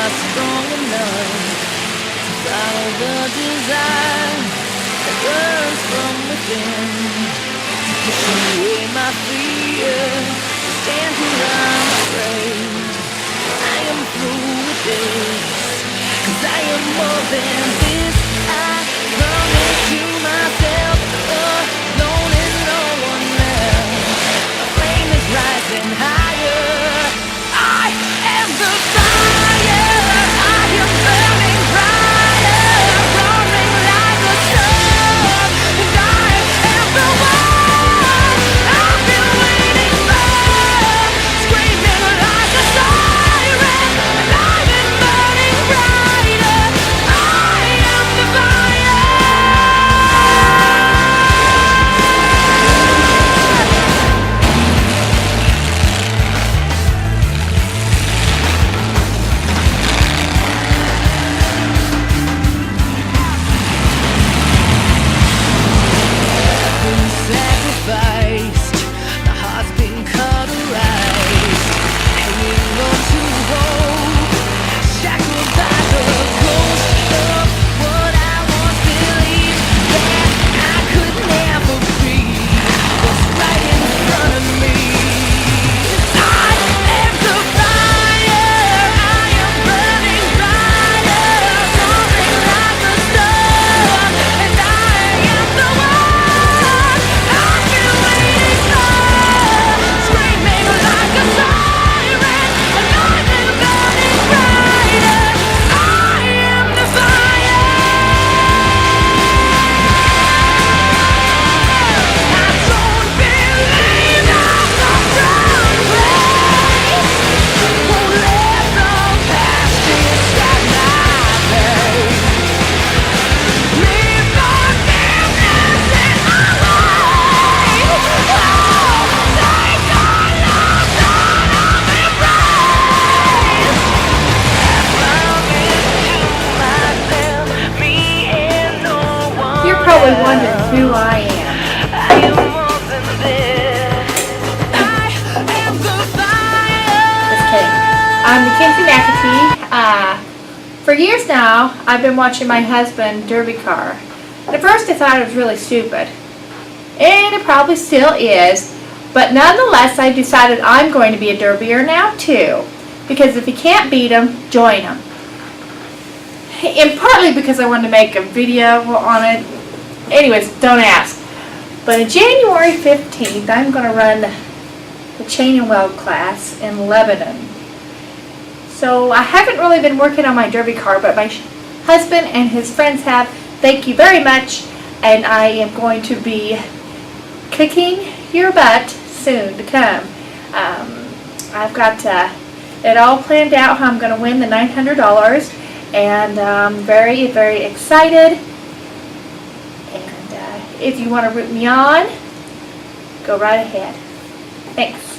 not strong enough to follow the desire that burns from within. Push away my fear, stand here unafraid. I am through with this, 'cause I am more than this. I promise to myself, alone and no one else. My flame is rising higher. I am the fire. I am burning brighter, roaring like a sun. And I am the one I've been waiting for, screaming like a siren. And I've been burning brighter. I am the fire. Been sacrificed, my heart's been cauterized, hanging on to hope, shackled by the ghost of what I once believed that I could never be. What's right in front of me? I am the fire. I am burning brighter, roaring like a sun. And I am the one I've been waiting for, screaming like a siren. And I've been burning brighter. I am the fire. I don't believe I'm the wrong place. Won't let the past decide my fate. Leave forgiveness in my way. Oh, take all of that I've embraced. As long as you myself, me and no one You're probably else. wondering who I am. I am more than this. I am the fire. Just kidding. I'm Mackenzie McAtee. For years now, I've been watching my husband derby car. At first I thought it was really stupid. And it probably still is. But nonetheless, I decided I'm going to be a derbier now too. Because if you can't beat him, join him. And partly because I wanted to make a video on it. Anyways, don't ask. But on January 15th, I'm going to run the chain and weld class in Lebanon. So I haven't really been working on my derby car, but my husband and his friends have. Thank you very much. And I am going to be kicking your butt soon to come. I've got it all planned out how I'm going to win the $900. And I'm very, very excited. And if you want to root me on, go right ahead. Thanks.